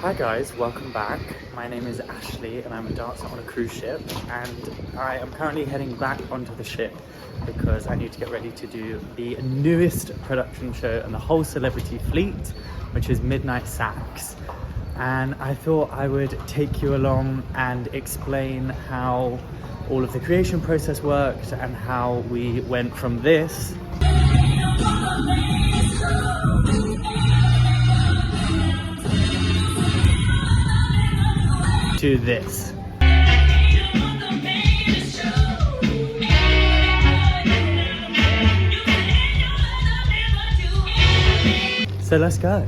Hi guys, welcome back. My name is Ashley and I'm a dancer on a cruise ship, and I am currently heading back onto the ship because I need to get ready to do the newest production show in the whole celebrity fleet, which is Midnight Sax. And I thought I would take you along and explain how all of the creation process worked and how we went from this to this. So let's go.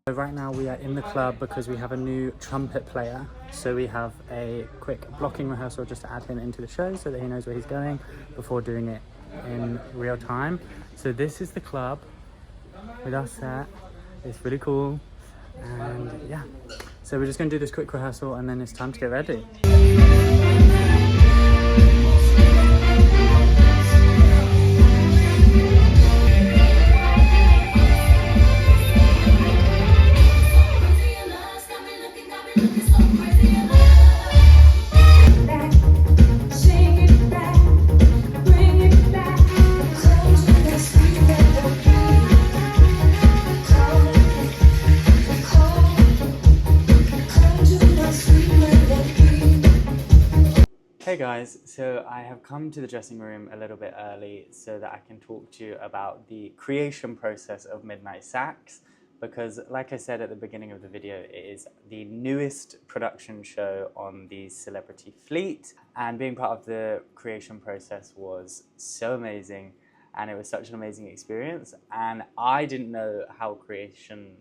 So right now we are in the club because we have a new trumpet player. So we have a quick blocking rehearsal just to add him into the show so that he knows where he's going before doing it in real time. So this is the club with us set. It's really cool. And yeah, so we're just gonna do this quick rehearsal and then it's time to get ready. Hey guys, so I have come to the dressing room a little bit early so that I can talk to you about the creation process of Midnight Sax, because like I said at the beginning of the video, it is the newest production show on the celebrity fleet, and being part of the creation process was so amazing and it was such an amazing experience, and I didn't know how creation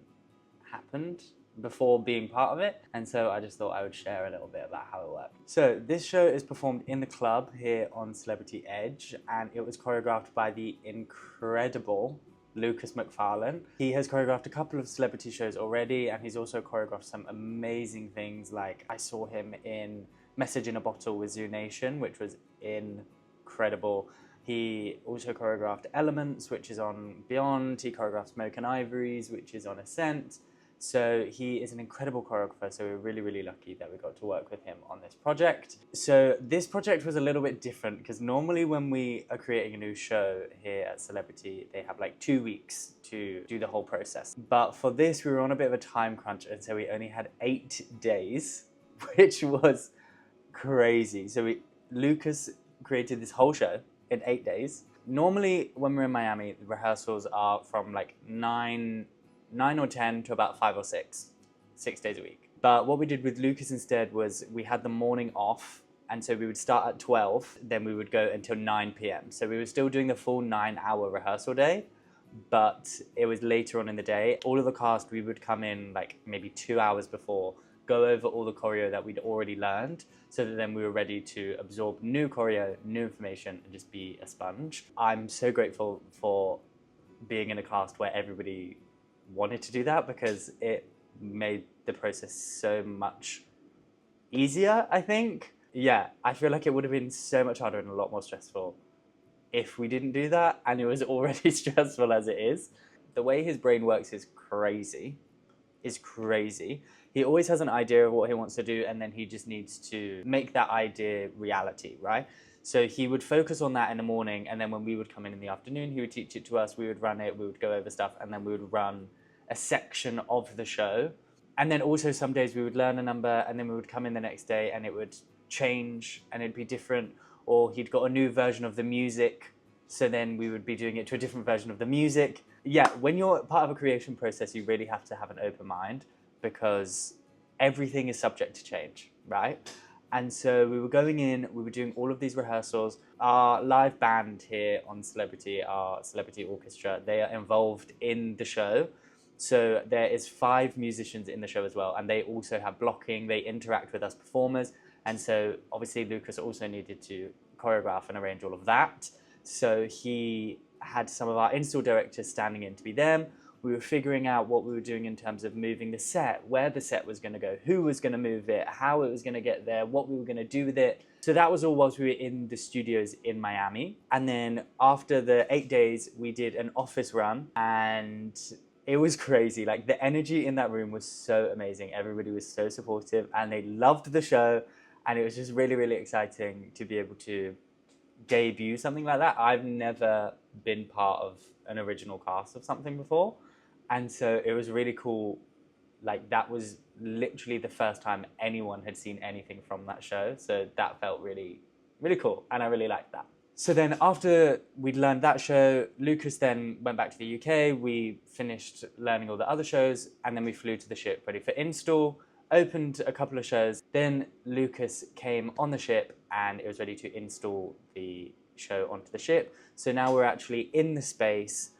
happened before being part of it, and so I just thought I would share a little bit about how it worked. So this show is performed in the club here on Celebrity Edge, and it was choreographed by the incredible Lukas Mcfarlane. He has choreographed a couple of celebrity shows already, and he's also choreographed some amazing things, like I saw him in Message in a Bottle with Zoo Nation, which was incredible. He also choreographed Elements, which is on Beyond. He choreographed Smoke and Ivories, which is on Ascent. So he is an incredible choreographer, so we're really, really lucky that we got to work with him on this project. So this project was a little bit different because normally when we are creating a new show here at Celebrity, they have like 2 weeks to do the whole process. But for this, we were on a bit of a time crunch, and so we only had 8 days, which was crazy. So Lukas created this whole show in 8 days. Normally when we're in Miami, the rehearsals are from like 9 or 10 to about 5 or 6 days a week. But what we did with Lukas instead was we had the morning off, and so we would start at 12, then we would go until 9 p.m. So we were still doing the full 9-hour rehearsal day, but it was later on in the day. All of the cast, we would come in like maybe 2 hours before, go over all the choreo that we'd already learned, so that then we were ready to absorb new choreo, new information, and just be a sponge. I'm so grateful for being in a cast where everybody wanted to do that, because it made the process so much easier, I think. Yeah, I feel like it would have been so much harder and a lot more stressful if we didn't do that, and it was already stressful as it is. The way his brain works is crazy. He always has an idea of what he wants to do, and then he just needs to make that idea reality, right? So he would focus on that in the morning, and then when we would come in the afternoon, he would teach it to us, we would run it, we would go over stuff, and then we would run a section of the show. And then also some days we would learn a number, and then we would come in the next day and it would change and it'd be different, or he'd got a new version of the music, so then we would be doing it to a different version of the music. Yeah, when you're part of a creation process, you really have to have an open mind, because everything is subject to change, right? And so we were going in, we were doing all of these rehearsals. Our live band here on Celebrity, our Celebrity Orchestra, they are involved in the show. So there is 5 musicians in the show as well, and they also have blocking, they interact with us performers. And so obviously Lukas also needed to choreograph and arrange all of that. So he had some of our install directors standing in to be them. We were figuring out what we were doing in terms of moving the set, where the set was going to go, who was going to move it, how it was going to get there, what we were going to do with it. So that was all whilst we were in the studios in Miami. And then after the 8 days, we did an office run, and it was crazy. Like, the energy in that room was so amazing. Everybody was so supportive and they loved the show. And it was just really, really exciting to be able to debut something like that. I've never been part of an original cast of something before. And so it was really cool. Like, that was literally the first time anyone had seen anything from that show. So that felt really, really cool. And I really liked that. So then after we'd learned that show, Lukas then went back to the UK. We finished learning all the other shows, and then we flew to the ship ready for install, opened a couple of shows. Then Lukas came on the ship and it was ready to install the show onto the ship. So now we're actually in the space,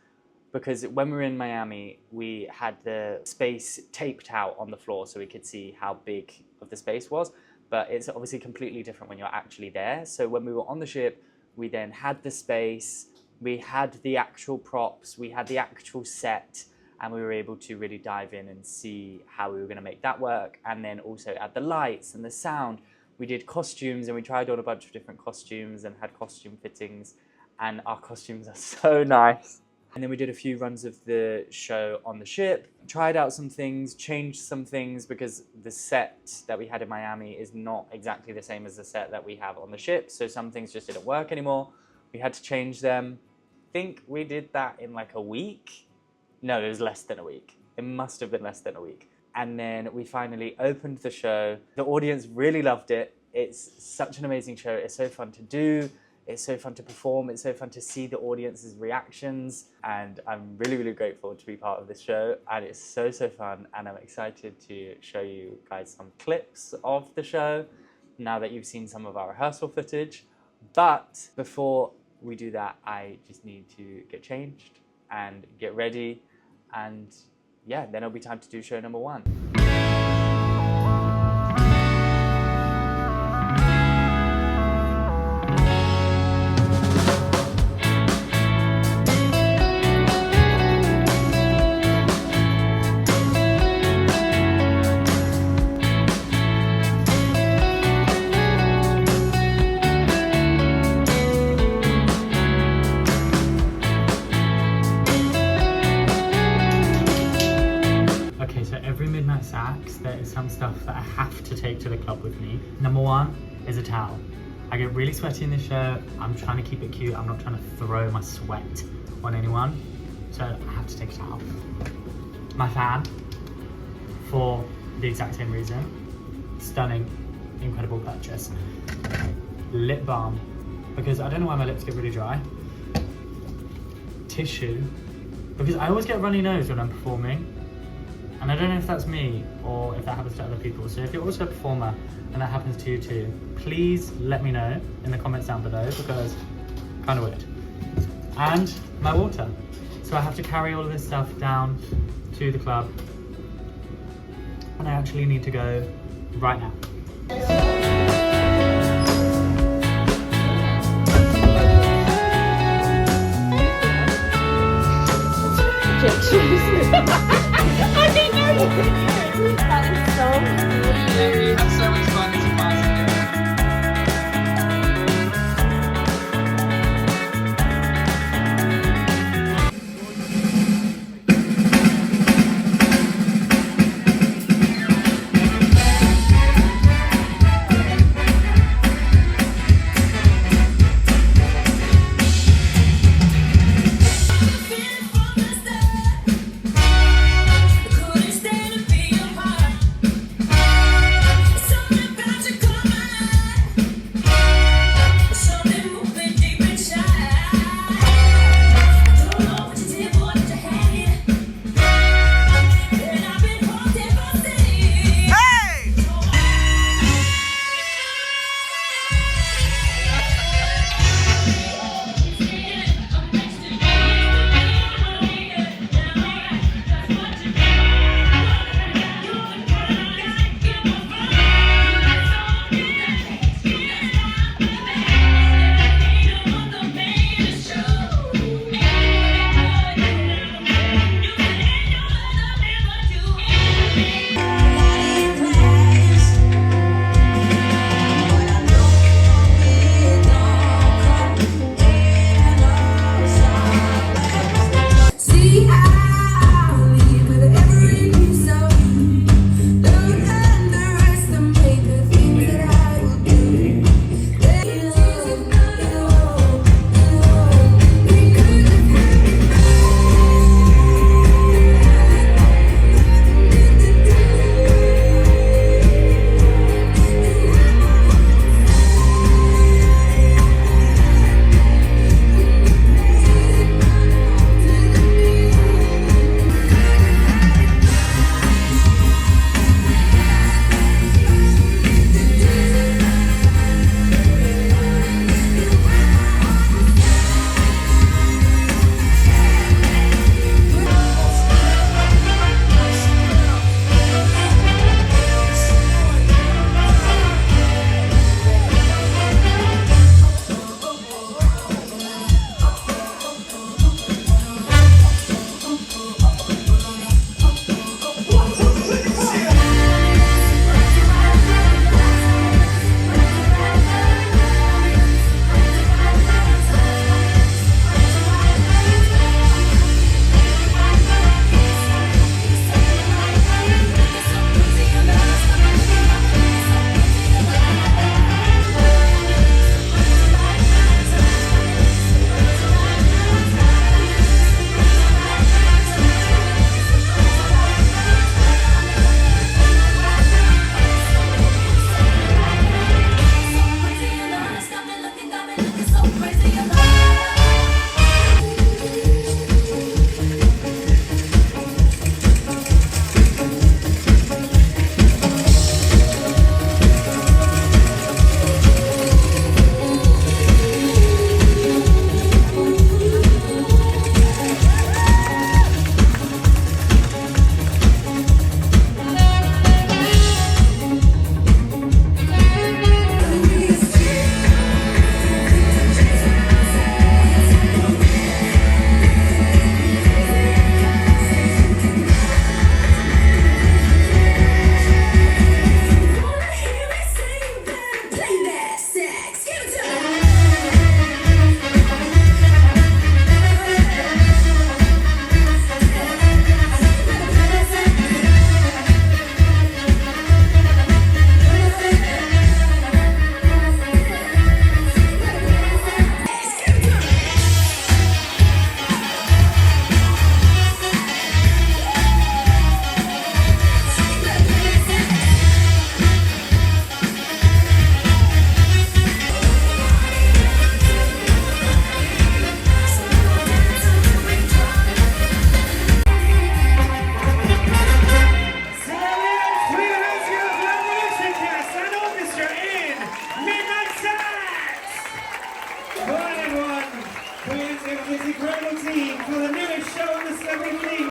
because when we were in Miami, we had the space taped out on the floor so we could see how big of the space was. But it's obviously completely different when you're actually there. So when we were on the ship, we then had the space, we had the actual props, we had the actual set, and we were able to really dive in and see how we were going to make that work. And then also add the lights and the sound. We did costumes, and we tried on a bunch of different costumes and had costume fittings, and our costumes are so nice. And then we did a few runs of the show on the ship, tried out some things, changed some things, because the set that we had in Miami is not exactly the same as the set that we have on the ship. So some things just didn't work anymore. We had to change them. I think we did that in like a week. No, it was less than a week. It must have been less than a week. And then we finally opened the show. The audience really loved it. It's such an amazing show. It's so fun to do. It's so fun to perform. It's so fun to see the audience's reactions. And I'm really, really grateful to be part of this show. And it's so, so fun. And I'm excited to show you guys some clips of the show now that you've seen some of our rehearsal footage. But before we do that, I just need to get changed and get ready. And yeah, then it'll be time to do show number 1. There is some stuff that I have to take to the club with me. Number 1 is a towel. I get really sweaty in this shirt. I'm trying to keep it cute. I'm not trying to throw my sweat on anyone. So I have to take a towel. My fan, for the exact same reason. Stunning, incredible purchase. Lip balm, because I don't know why my lips get really dry. Tissue, because I always get a runny nose when I'm performing. And I don't know if that's me or if that happens to other people. So if you're also a performer and that happens to you too, please let me know in the comments down below, because kind of weird. And my water. So I have to carry all of this stuff down to the club. And I actually need to go right now. I didn't know you could do it. That was so cool. Yeah, we have so much fun as a passenger. incredible team for the newest show in the Celebrity League.